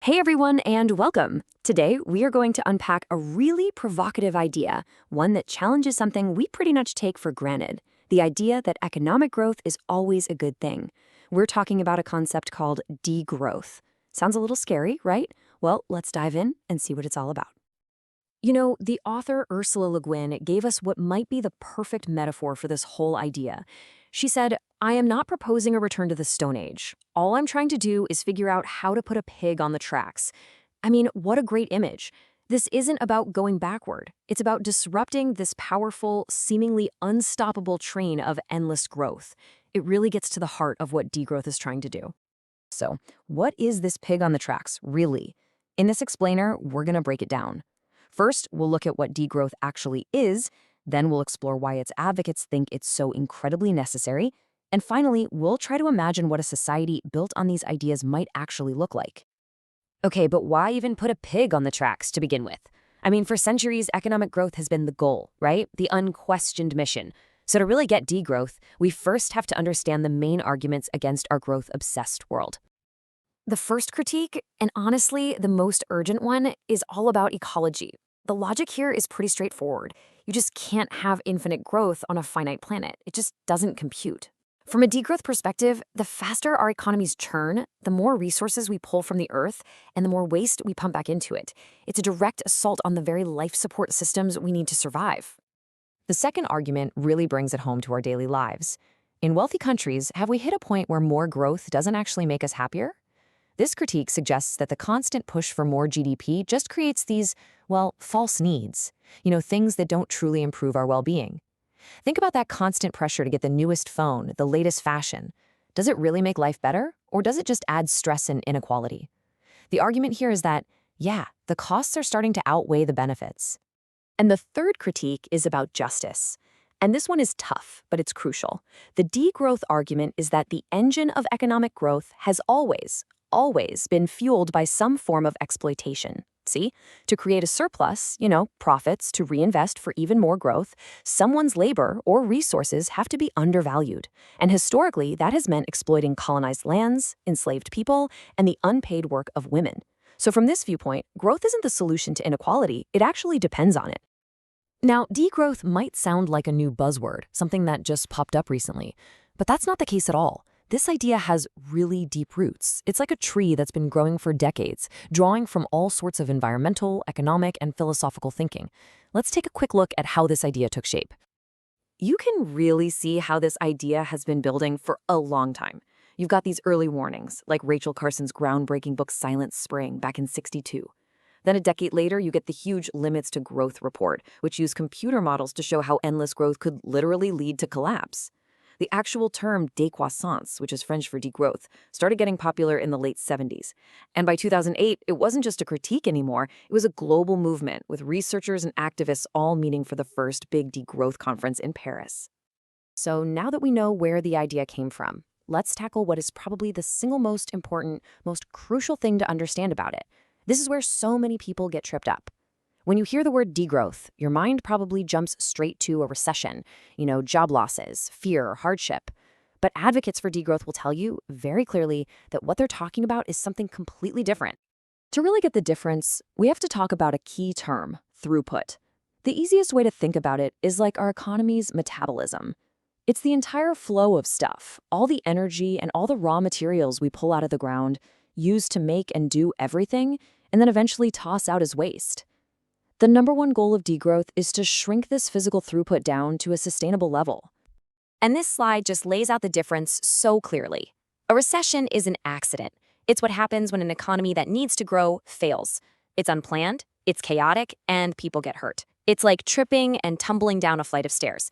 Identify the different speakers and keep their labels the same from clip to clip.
Speaker 1: Hey everyone, and welcome. Today, we are going to unpack a really provocative idea, one that challenges something we pretty much take for granted, the idea that economic growth is always a good thing. We're talking about a concept called degrowth. Sounds a little scary, right? Well, let's dive in and see what it's all about. The author Ursula Le Guin gave us what might be the perfect metaphor for this whole idea. She said, I am not proposing a return to the Stone Age. All I'm trying to do is figure out how to put a pig on the tracks. I mean, what a great image. This isn't about going backward. It's about disrupting this powerful, seemingly unstoppable train of endless growth. It really gets to the heart of what degrowth is trying to do. So, what is this pig on the tracks, really? In this explainer, we're going to break it down. First, we'll look at what degrowth actually is, then we'll explore why its advocates think it's so incredibly necessary, and finally, we'll try to imagine what a society built on these ideas might actually look like. Okay, but why even put a pig on the tracks to begin with? I mean, for centuries, economic growth has been the goal, right? The unquestioned mission. So to really get degrowth, we first have to understand the main arguments against our growth-obsessed world. The first critique, and honestly the most urgent one, is all about ecology. The logic here is pretty straightforward. You just can't have infinite growth on a finite planet. It just doesn't compute. From a degrowth perspective, the faster our economies churn, the more resources we pull from the earth, and the more waste we pump back into it. It's a direct assault on the very life support systems we need to survive. The second argument really brings it home to our daily lives. In wealthy countries, have we hit a point where more growth doesn't actually make us happier? This critique suggests that the constant push for more GDP just creates these, well, false needs. Things that don't truly improve our well-being. Think about that constant pressure to get the newest phone, the latest fashion. Does it really make life better, or does it just add stress and inequality? The argument here is that, yeah, the costs are starting to outweigh the benefits. And the third critique is about justice. And this one is tough, but it's crucial. The degrowth argument is that the engine of economic growth has always been fueled by some form of exploitation. See? To create a surplus, profits to reinvest for even more growth, someone's labor or resources have to be undervalued. And historically, that has meant exploiting colonized lands, enslaved people, and the unpaid work of women. So from this viewpoint, growth isn't the solution to inequality, it actually depends on it. Now, degrowth might sound like a new buzzword, something that just popped up recently, but that's not the case at all. This idea has really deep roots. It's like a tree that's been growing for decades, drawing from all sorts of environmental, economic, and philosophical thinking. Let's take a quick look at how this idea took shape. You can really see how this idea has been building for a long time. You've got these early warnings, like Rachel Carson's groundbreaking book Silent Spring back in '62. Then a decade later, you get the huge Limits to Growth report, which used computer models to show how endless growth could literally lead to collapse. The actual term décroissance, which is French for degrowth, started getting popular in the late '70s. And by 2008, it wasn't just a critique anymore, it was a global movement with researchers and activists all meeting for the first big degrowth conference in Paris. So now that we know where the idea came from, let's tackle what is probably the single most important, most crucial thing to understand about it. This is where so many people get tripped up. When you hear the word degrowth, your mind probably jumps straight to a recession, job losses, fear, hardship. But advocates for degrowth will tell you very clearly that what they're talking about is something completely different. To really get the difference, we have to talk about a key term, throughput. The easiest way to think about it is like our economy's metabolism. It's the entire flow of stuff, all the energy and all the raw materials we pull out of the ground, use to make and do everything, and then eventually toss out as waste. The number one goal of degrowth is to shrink this physical throughput down to a sustainable level. And this slide just lays out the difference so clearly. A recession is an accident. It's what happens when an economy that needs to grow fails. It's unplanned, it's chaotic, and people get hurt. It's like tripping and tumbling down a flight of stairs.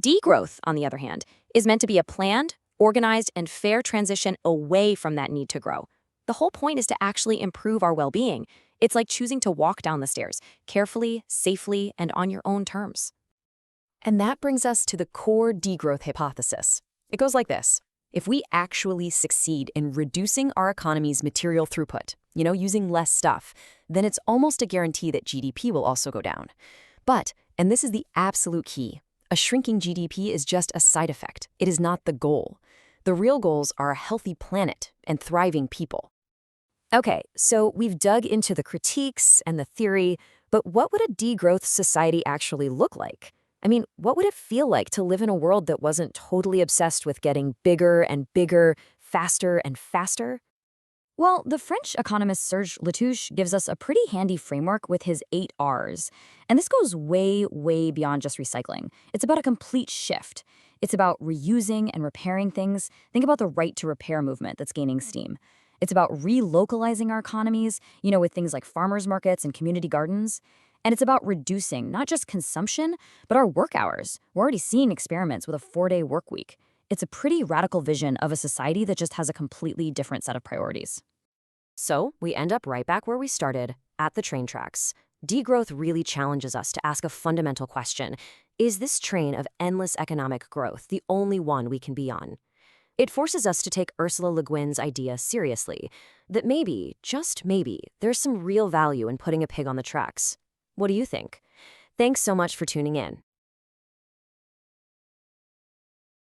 Speaker 1: Degrowth, on the other hand, is meant to be a planned, organized, and fair transition away from that need to grow. The whole point is to actually improve our well-being. It's like choosing to walk down the stairs, carefully, safely, and on your own terms. And that brings us to the core degrowth hypothesis. It goes like this. If we actually succeed in reducing our economy's material throughput, using less stuff, then it's almost a guarantee that GDP will also go down. But, and this is the absolute key, a shrinking GDP is just a side effect. It is not the goal. The real goals are a healthy planet and thriving people. Okay, so we've dug into the critiques and the theory, but what would a degrowth society actually look like? I mean, what would it feel like to live in a world that wasn't totally obsessed with getting bigger and bigger, faster and faster?
Speaker 2: Well, the French economist Serge Latouche gives us a pretty handy framework with his 8 Rs. And this goes way, way beyond just recycling. It's about a complete shift. It's about reusing and repairing things. Think about the right to repair movement that's gaining steam. It's about relocalizing our economies, with things like farmers markets and community gardens. And it's about reducing not just consumption, but our work hours. We're already seeing experiments with a 4-day work week. It's a pretty radical vision of a society that just has a completely different set of priorities.
Speaker 1: So we end up right back where we started, at the train tracks. Degrowth really challenges us to ask a fundamental question. Is this train of endless economic growth the only one we can be on? It forces us to take Ursula Le Guin's idea seriously, that maybe, just maybe, there's some real value in putting a pig on the tracks. What do you think? Thanks so much for tuning in.